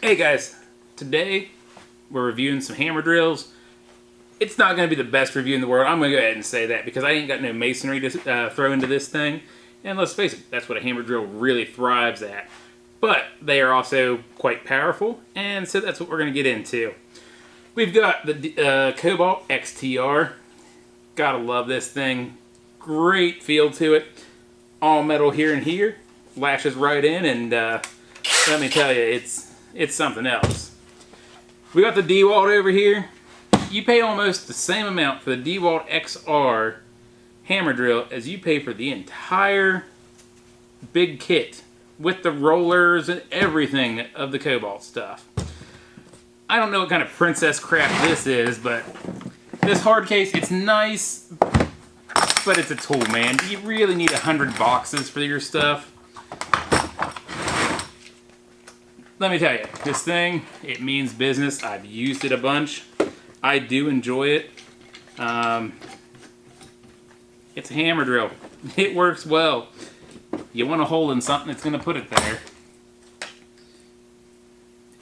Hey guys, today we're reviewing some hammer drills. It's not going to be the best review in the world. I'm going to go ahead and say that because I ain't got no masonry to throw into this thing. And let's face it, that's what a hammer drill really thrives at. But they are also quite powerful, and so that's what we're going to get into. We've got the Kobalt XTR. Gotta love this thing. Great feel to it. All metal here and here. Lashes right in, and let me tell you, it's something else. We got the dewalt over here. You pay almost the same amount for the dewalt XR hammer drill as you pay for the entire big kit with the rollers and everything of the Kobalt stuff. I don't know what kind of princess crap this is, but this hard case, it's nice, but it's a tool, man. You really need 100 boxes for your stuff. Let me tell you, this thing, it means business. I've used it a bunch. I do enjoy it. It's a hammer drill. It works well. You want a hole in something, it's going to put it there.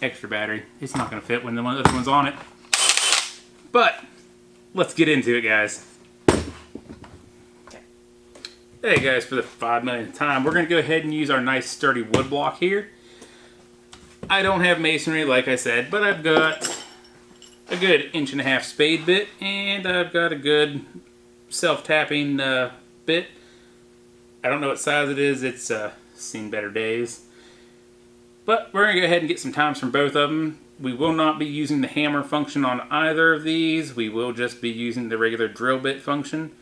Extra battery. It's not going to fit when the other one's on it. But, let's get into it, guys. Hey guys, for the 5 millionth time, we're going to go ahead and use our nice sturdy wood block here. I don't have masonry, like I said, but I've got a good 1.5 inch spade bit, and I've got a good self-tapping bit. I don't know what size it is. It's seen better days. But we're going to go ahead and get some times from both of them. We will not be using the hammer function on either of these. We will just be using the regular drill bit function.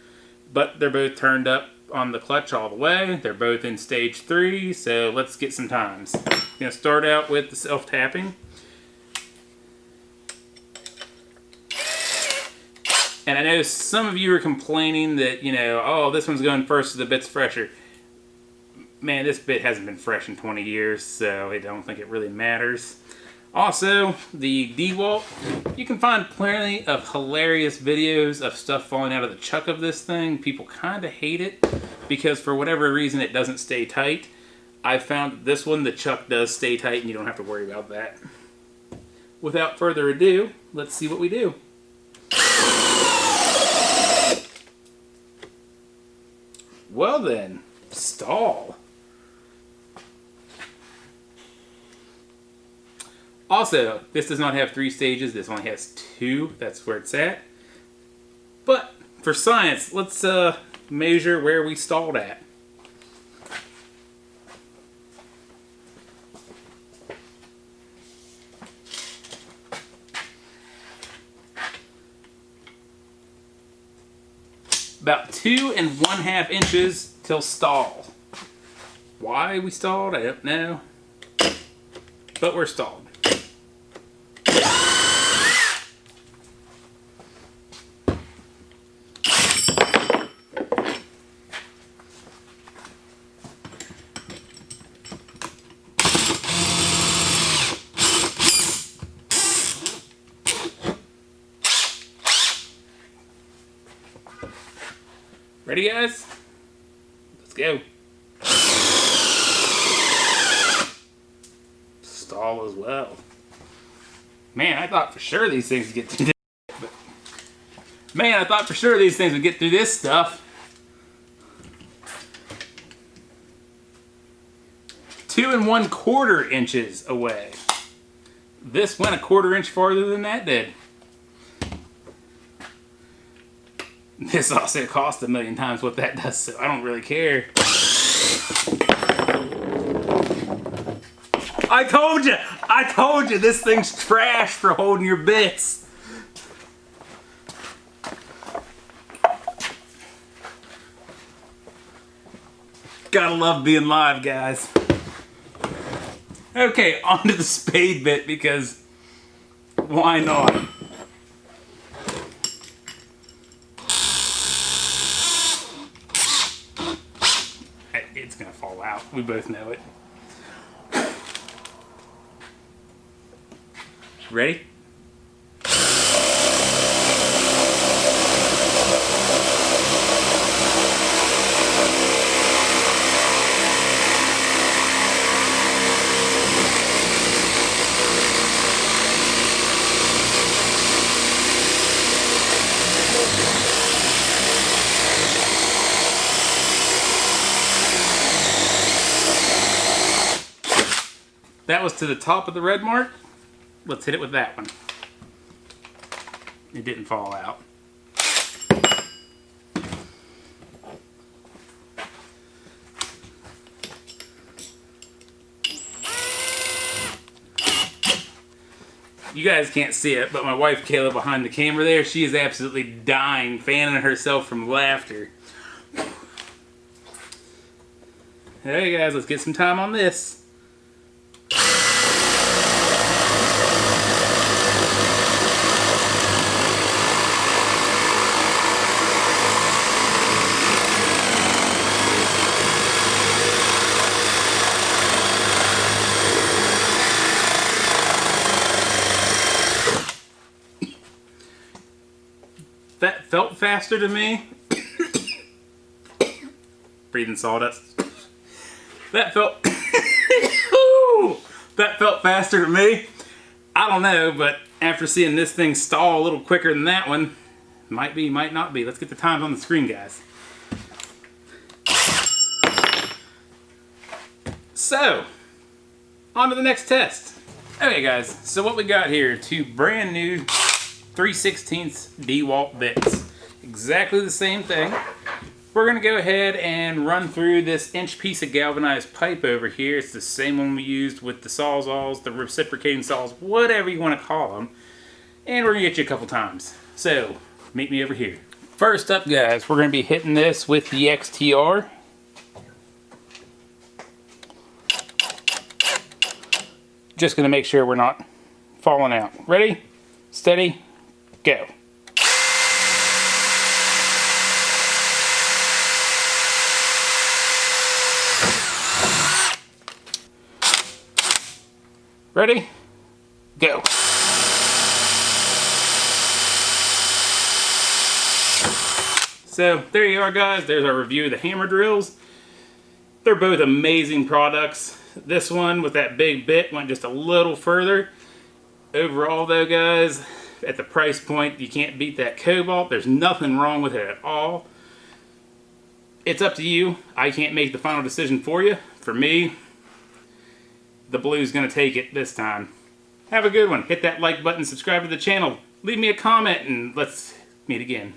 But they're both turned up on the clutch all the way. They're both in stage 3, so let's get some times. I'm going to start out with the self-tapping. And I know some of you are complaining that, you know, oh, this one's going first so the bit's fresher. Man, this bit hasn't been fresh in 20 years, so I don't think it really matters. Also, the dewalt, you can find plenty of hilarious videos of stuff falling out of the chuck of this thing. People kind of hate it because for whatever reason it doesn't stay tight. I found this one, the chuck does stay tight and you don't have to worry about that. Without further ado, let's see what we do. Well then, stall. Also, this does not have 3 stages, this only has 2, that's where it's at. But, for science, let's measure where we stalled at. About 2 1/2 inches till stall. Why we stalled, I don't know. But we're stalled. Ready, guys? Let's go. Stall as well. Man, I thought for sure these things would get through this. But man, I thought for sure these things would get through this stuff. 2 1/4 inches away. This went 1/4 inch farther than that did. This also cost 1 million times what that does, so I don't really care. I told you this thing's trash for holding your bits. Gotta love being live, guys. Okay, onto the spade bit because why not? It's gonna fall out. We both know it. Ready? That was to the top of the red mark. Let's hit it with that one. It didn't fall out. You guys can't see it, but my wife Kayla behind the camera there, she is absolutely dying, fanning herself from laughter. Hey guys, let's get some time on this. That felt faster to me. Breathing sawdust. That felt that felt faster to me. I don't know, but after seeing this thing stall a little quicker than that one, might be, might not be. Let's get the times on the screen, guys. So, on to the next test. Okay, guys, so what we got here, two brand new 3/16 dewalt bits. Exactly the same thing. We're going to go ahead and run through this inch piece of galvanized pipe over here. It's the same one we used with the sawzalls, the reciprocating saws, whatever you want to call them. And we're going to get you a couple times. So, meet me over here. First up, guys, we're going to be hitting this with the XTR. Just going to make sure we're not falling out. Ready? Steady? Go. Ready? Go. So there you are, guys. There's our review of the hammer drills. They're both amazing products. This one with that big bit went just a little further. Overall though, guys, at the price point, you can't beat that Kobalt. There's nothing wrong with it at all. It's up to you. I can't make the final decision for you. For me, the blue's gonna take it this time. Have a good one. Hit that like button, subscribe to the channel, leave me a comment, and let's meet again.